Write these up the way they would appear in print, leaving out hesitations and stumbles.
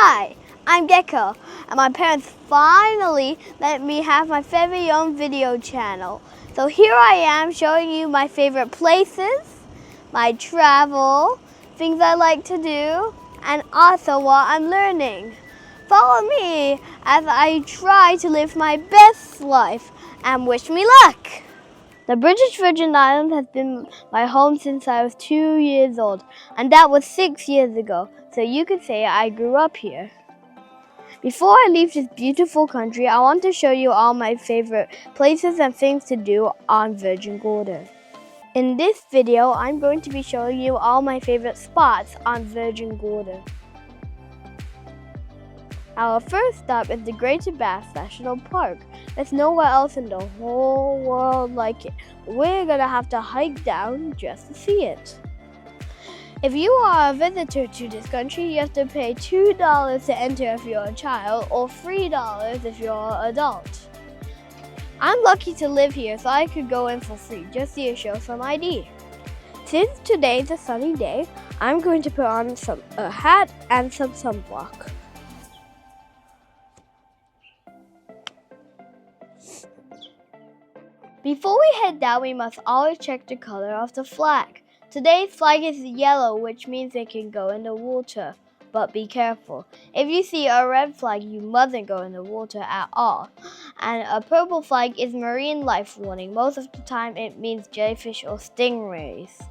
Hi, I'm Gecko, and my parents finally let me have my very own video channel. So here I am showing you my favorite places, my travel, things I like to do, and also what I'm learning. Follow me as I try to live my best life, and wish me luck! The British Virgin Islands has been my home since I was 2 years old, and that was 6 years ago, so you could say I grew up here. Before I leave this beautiful country, I want to show you all my favorite places and things to do on Virgin Gorda. In this video, I'm going to be showing you all my favorite spots on Virgin Gorda. Our first stop is the Greater Bass National Park. There's nowhere else in the whole world like it. We're gonna have to hike down just to see it. If you are a visitor to this country, you have to pay $2 to enter if you're a child, or $3 if you're an adult. I'm lucky to live here, so I could go in for free just to show some ID. Since today's a sunny day, I'm going to put on a hat and some sunblock. Before we head down, we must always check the color of the flag. Today's flag is yellow, which means it can go in the water. But be careful. If you see a red flag, you mustn't go in the water at all. And a purple flag is marine life warning. Most of the time, it means jellyfish or stingrays.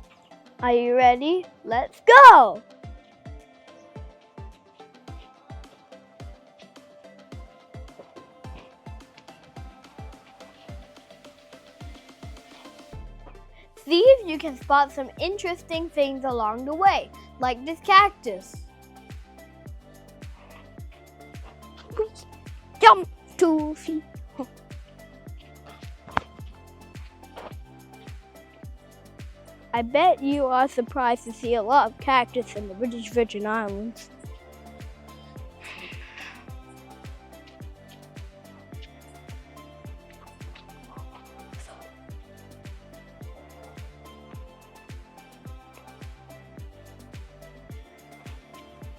Are you ready? Let's go! See if you can spot some interesting things along the way, like this cactus. Jump 2 feet. I bet you are surprised to see a lot of cactus in the British Virgin Islands.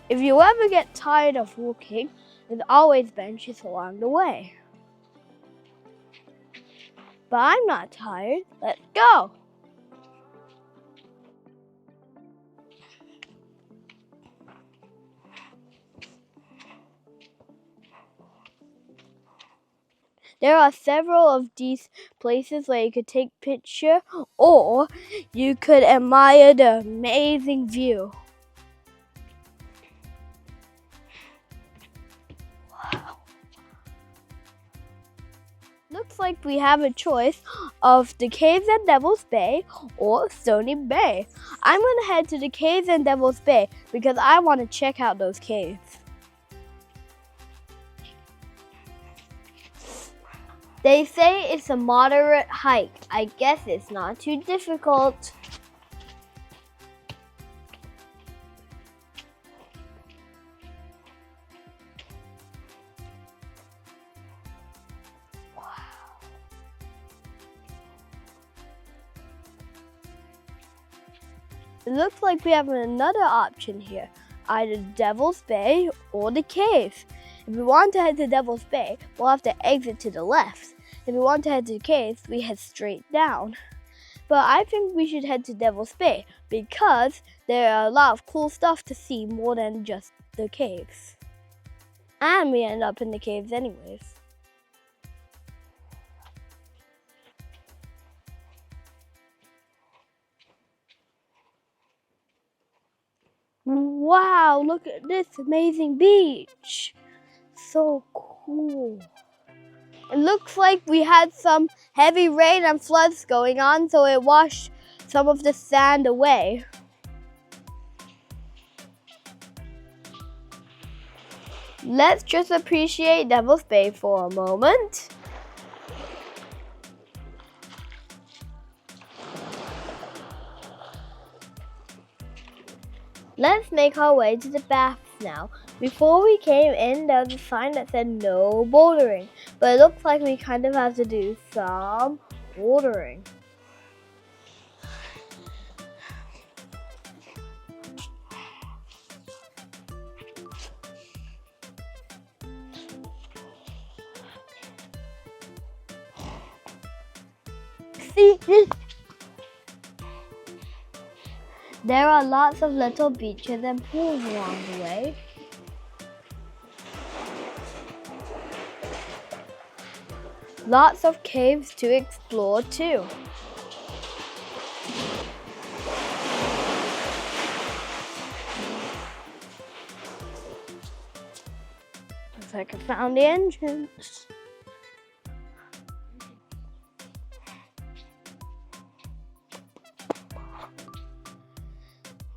If you ever get tired of walking, there's always benches along the way. But I'm not tired. Let's go! There are several of these places where you could take pictures, or you could admire the amazing view. Looks like we have a choice of the caves at Devil's Bay or Stony Bay. I'm going to head to the caves in Devil's Bay because I want to check out those caves. They say it's a moderate hike. I guess it's not too difficult. It looks like we have another option here, either Devil's Bay or the caves. If we want to head to Devil's Bay, we'll have to exit to the left. If we want to head to the caves, we head straight down. But I think we should head to Devil's Bay because there are a lot of cool stuff to see more than just the caves. And we end up in the caves anyways. Wow, look at this amazing beach. So cool. It looks like we had some heavy rain and floods going on, so it washed some of the sand away. Let's just appreciate Devil's Bay for a moment. Let's make our way to the baths now. Before we came in, there was a sign that said no bouldering, but it looks like we kind of have to do some bouldering. see it? There are lots of little beaches and pools along the way. Lots of caves to explore too. Looks like I found the entrance.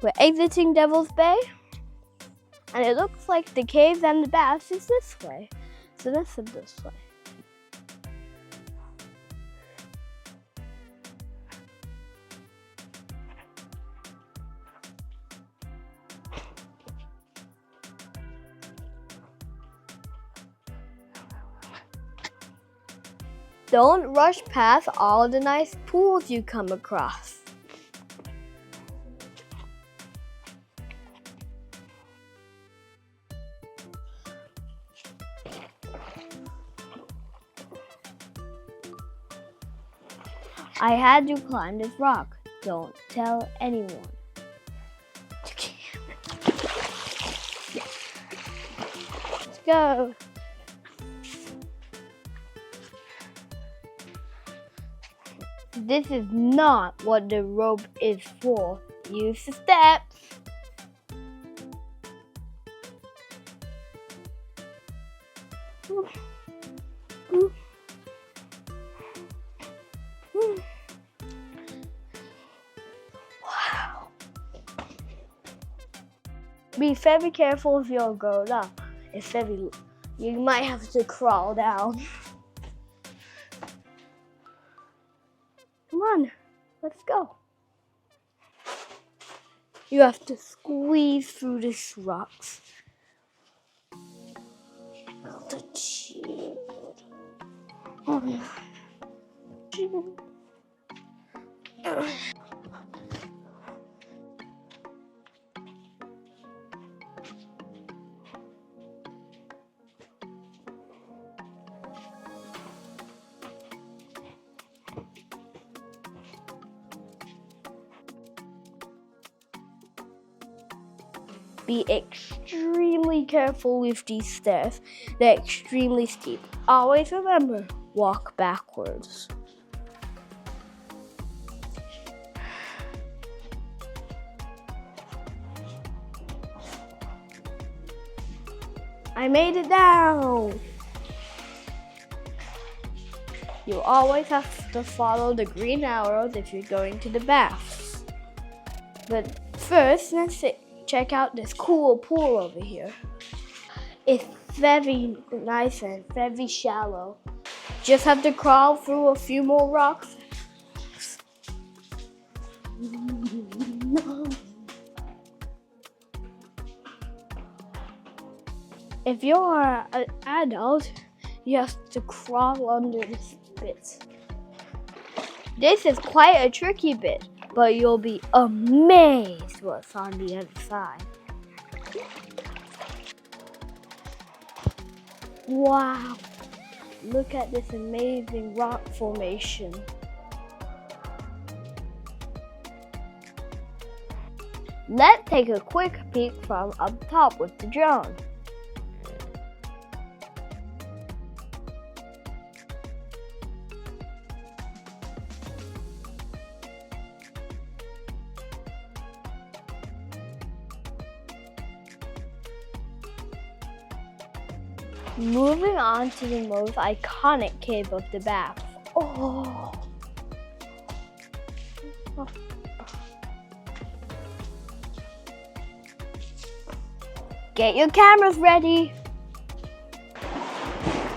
We're exiting Devil's Bay, and it looks like the caves and the baths is this way. So let's head this way. Don't rush past all the nice pools you come across. I had to climb this rock. Don't tell anyone. Let's go. This is not what the rope is for. Use the steps. Wow. Be very careful if you're going up. It's very, you might have to crawl down. Come on, let's go. You have to squeeze through these rocks. The shield. Oh. Be extremely careful with these stairs. They're extremely steep. Always remember, walk backwards. I made it down. You always have to follow the green arrows if you're going to the baths. But first, let's check out this cool pool over here. It's very nice and very shallow. Just have to crawl through a few more rocks. If you're an adult, you have to crawl under this bit. This is quite a tricky bit, but you'll be amazed what's on the other side. Wow, look at this amazing rock formation. Let's take a quick peek from up top with the drone. Moving on to the most iconic cave of the bath. Oh. Get your cameras ready.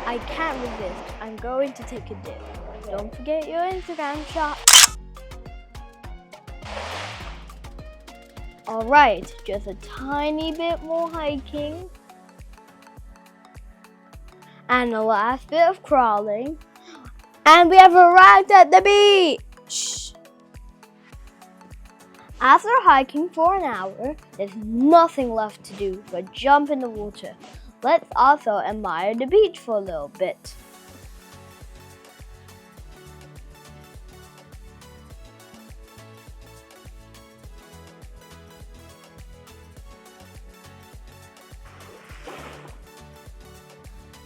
I can't resist. I'm going to take a dip. Don't forget your Instagram shot. Alright, just a tiny bit more hiking. And the last bit of crawling. And we have arrived at the beach! After hiking for an hour, there's nothing left to do but jump in the water. Let's also admire the beach for a little bit.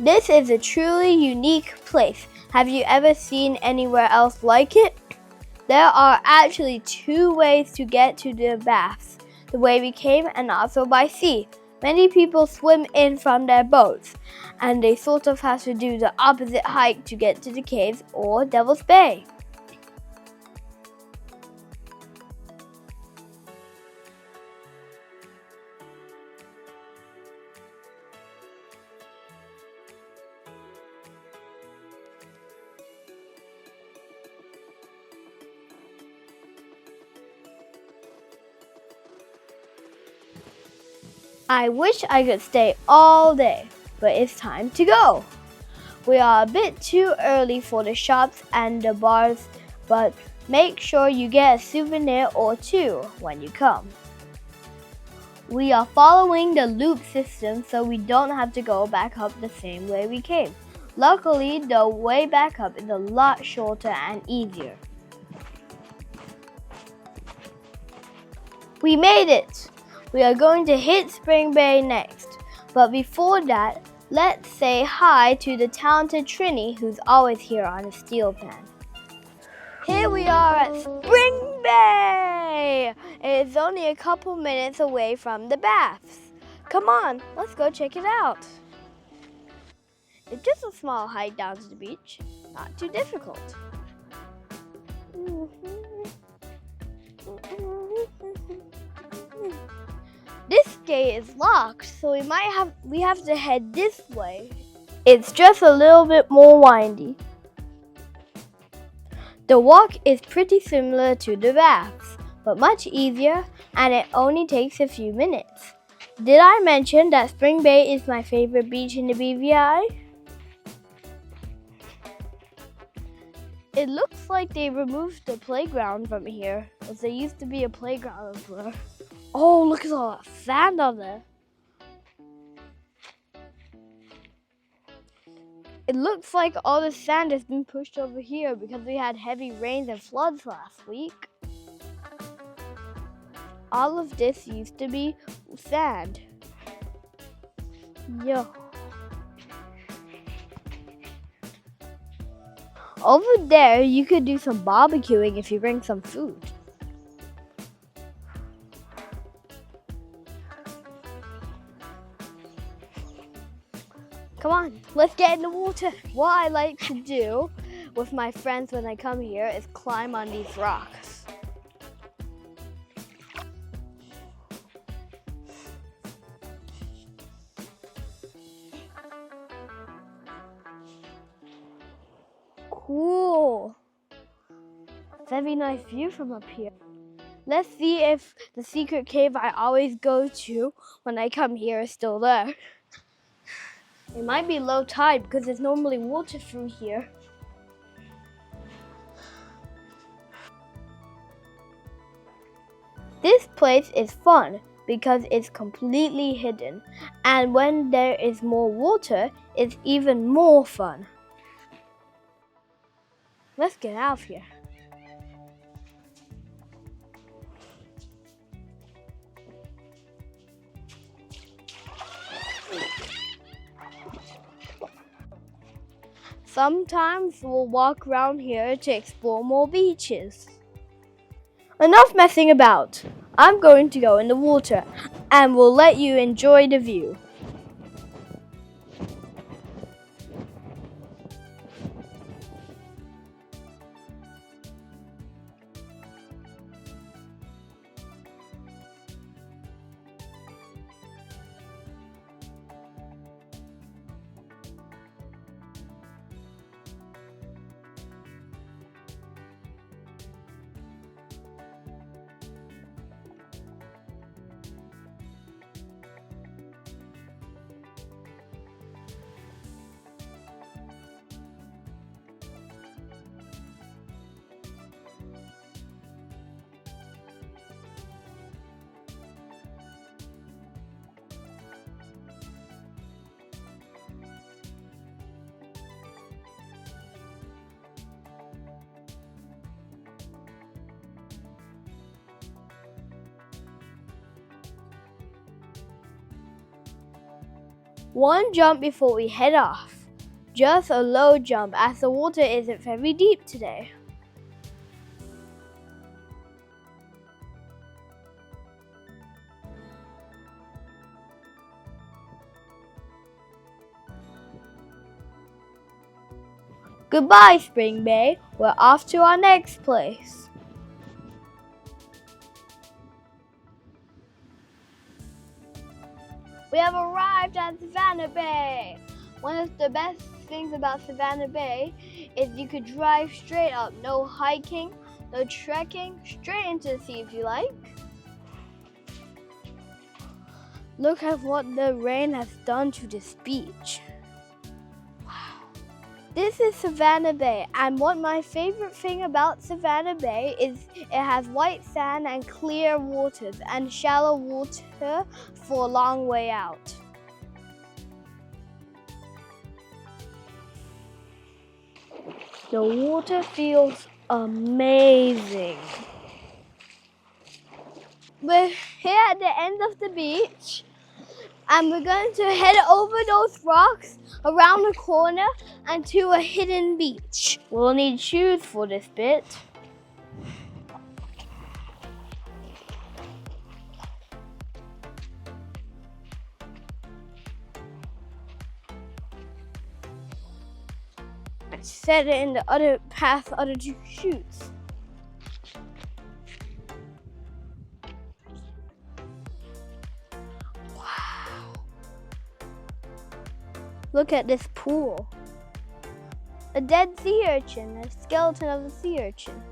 This is a truly unique place. Have you ever seen anywhere else like it? There are actually two ways to get to the baths, the way we came and also by sea. Many people swim in from their boats, and they sort of have to do the opposite hike to get to the caves or Devil's Bay. I wish I could stay all day, but it's time to go. We are a bit too early for the shops and the bars, but make sure you get a souvenir or two when you come. We are following the loop system so we don't have to go back up the same way we came. Luckily, the way back up is a lot shorter and easier. We made it! We are going to hit Spring Bay next, but before that, let's say hi to the talented Trini who's always here on a steel pan. Here we are at Spring Bay! It is only a couple minutes away from the baths. Come on, let's go check it out. It's just a small hike down to the beach, not too difficult. This gate is locked, so we have to head this way. It's just a little bit more windy. The walk is pretty similar to the baths, but much easier, and it only takes a few minutes. Did I mention that Spring Bay is my favorite beach in the BVI? It looks like they removed the playground from here, as there used to be a playground over. Oh, look at all that sand on there. It looks like all the sand has been pushed over here because we had heavy rains and floods last week. All of this used to be sand. Yo. Over there, you could do some barbecuing if you bring some food. Come on, let's get in the water. What I like to do with my friends when I come here is climb on these rocks. Cool. Very nice view from up here. Let's see if the secret cave I always go to when I come here is still there. It might be low tide because there's normally water through here. This place is fun because it's completely hidden, and when there is more water, it's even more fun. Let's get out of here. Sometimes we'll walk around here to explore more beaches. Enough messing about. I'm going to go in the water and we'll let you enjoy the view. One jump before we head off. Just a low jump as the water isn't very deep today. Goodbye, Spring Bay. We're off to our next place. We have arrived at Savannah Bay. One of the best things about Savannah Bay is you could drive straight up. No hiking, no trekking, straight into the sea if you like. Look at what the rain has done to this beach. This is Savannah Bay, and what my favorite thing about Savannah Bay is it has white sand and clear waters and shallow water for a long way out. The water feels amazing. We're here at the end of the beach, and we're going to head over those rocks around the corner and to a hidden beach. We'll need shoes for this bit. Let's set it in the other path, other two shoes. Look at this pool. A dead sea urchin, a skeleton of a sea urchin.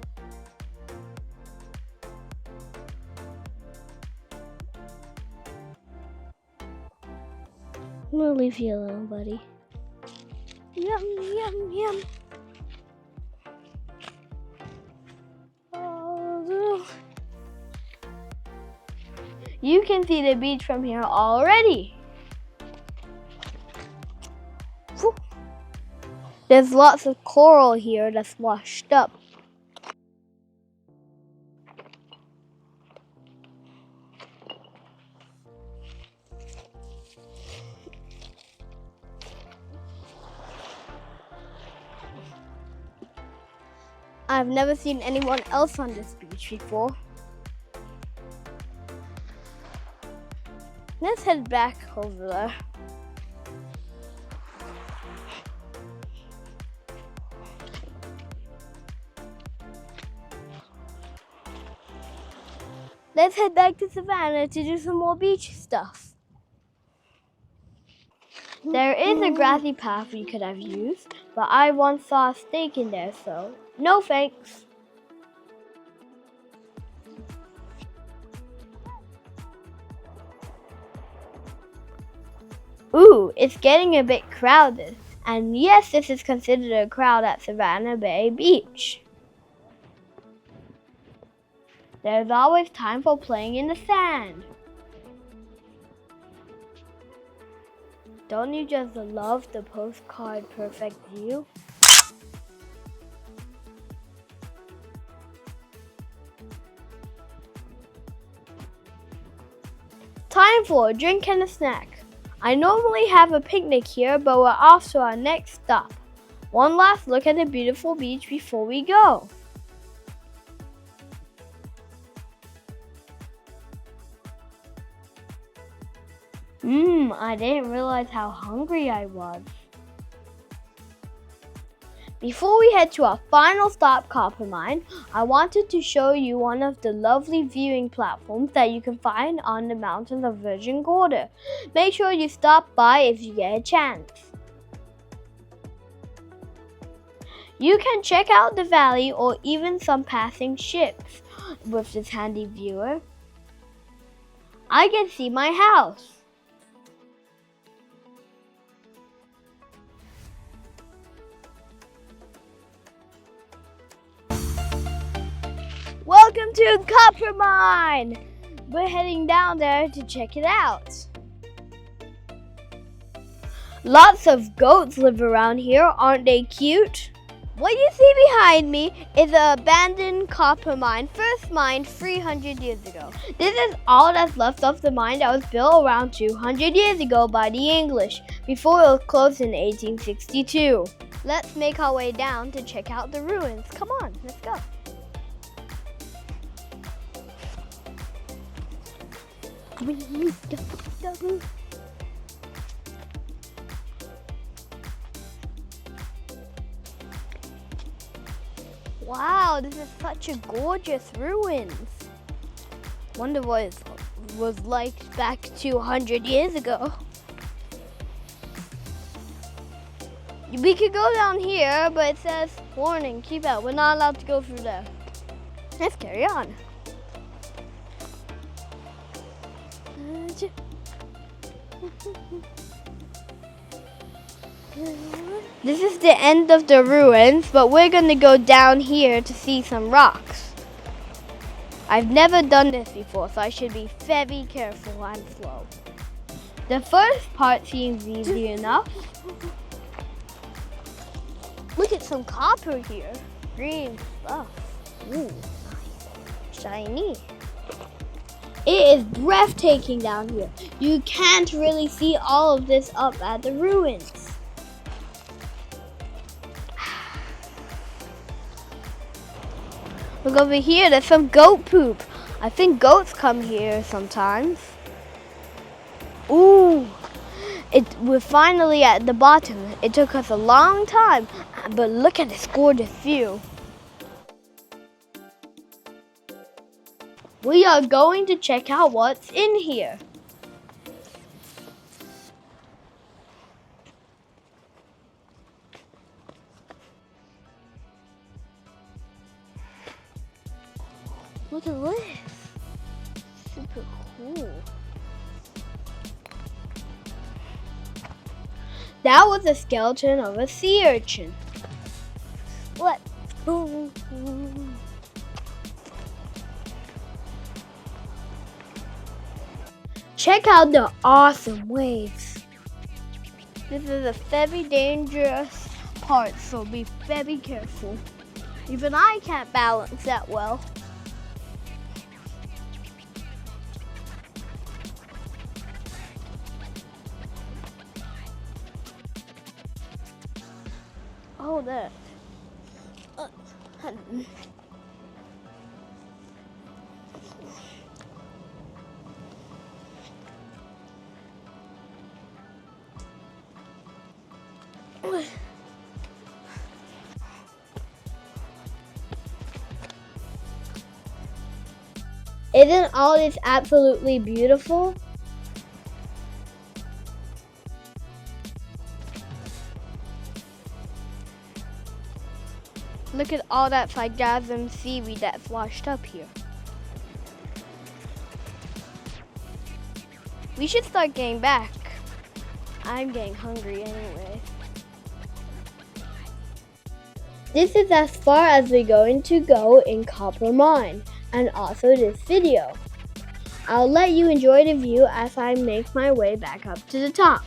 I'm gonna leave you alone, buddy. Yum, yum, yum. Oh, you can see the beach from here already. There's lots of coral here that's washed up. I've never seen anyone else on this beach before. Let's head back over there. Let's head back to Savannah to do some more beach stuff. There is a grassy path we could have used, but I once saw a snake in there, so no thanks. Ooh, it's getting a bit crowded. And yes, this is considered a crowd at Savannah Bay Beach. There's always time for playing in the sand. Don't you just love the postcard perfect view? Time for a drink and a snack. I normally have a picnic here, but we're off to our next stop. One last look at the beautiful beach before we go. I didn't realize how hungry I was. Before we head to our final stop, Coppermine, I wanted to show you one of the lovely viewing platforms that you can find on the mountains of Virgin Gorda. Make sure you stop by if you get a chance. You can check out the valley or even some passing ships with this handy viewer. I can see my house. Welcome to Coppermine! We're heading down there to check it out. Lots of goats live around here, aren't they cute? What you see behind me is an abandoned copper mine, first mined 300 years ago. This is all that's left of the mine that was built around 200 years ago by the English, before it was closed in 1862. Let's make our way down to check out the ruins. Come on, let's go. Wow, this is such a gorgeous ruins. Wonder what it was like back 200 years ago. We could go down here, but it says, warning, keep out. We're not allowed to go through there. Let's carry on. This is the end of the ruins, but we're gonna go down here to see some rocks. I've never done this before, so I should be very careful and slow. The first part seems easy enough. Look at some copper here. Green stuff. Ooh, nice. Shiny. It is breathtaking down here. You can't really see all of this up at the ruins. Look over here, there's some goat poop. I think goats come here sometimes. Ooh, we're finally at the bottom. It took us a long time, but look at this gorgeous view. We are going to check out what's in here. Look at this. Super cool. That was a skeleton of a sea urchin. What? Check out the awesome waves. This is a very dangerous part, so be very careful. Even I can't balance that well. Oh, that. Isn't all this absolutely beautiful? Look at all that sargassum seaweed that's washed up here. We should start getting back. I'm getting hungry anyway. This is as far as we're going to go in Coppermine, and also this video. I'll let you enjoy the view as I make my way back up to the top.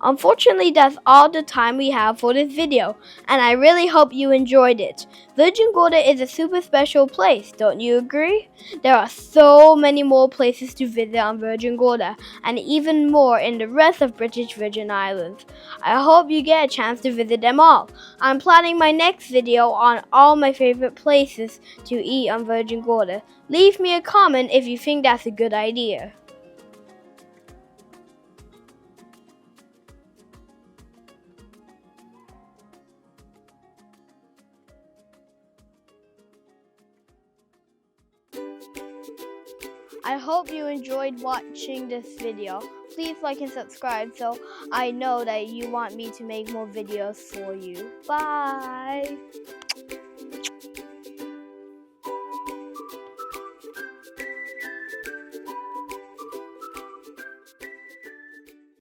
Unfortunately, that's all the time we have for this video, and I really hope you enjoyed it. Virgin Gorda is a super special place, don't you agree? There are so many more places to visit on Virgin Gorda, and even more in the rest of British Virgin Islands. I hope you get a chance to visit them all. I'm planning my next video on all my favorite places to eat on Virgin Gorda. Leave me a comment if you think that's a good idea. I hope you enjoyed watching this video. Please like and subscribe so I know that you want me to make more videos for you. Bye!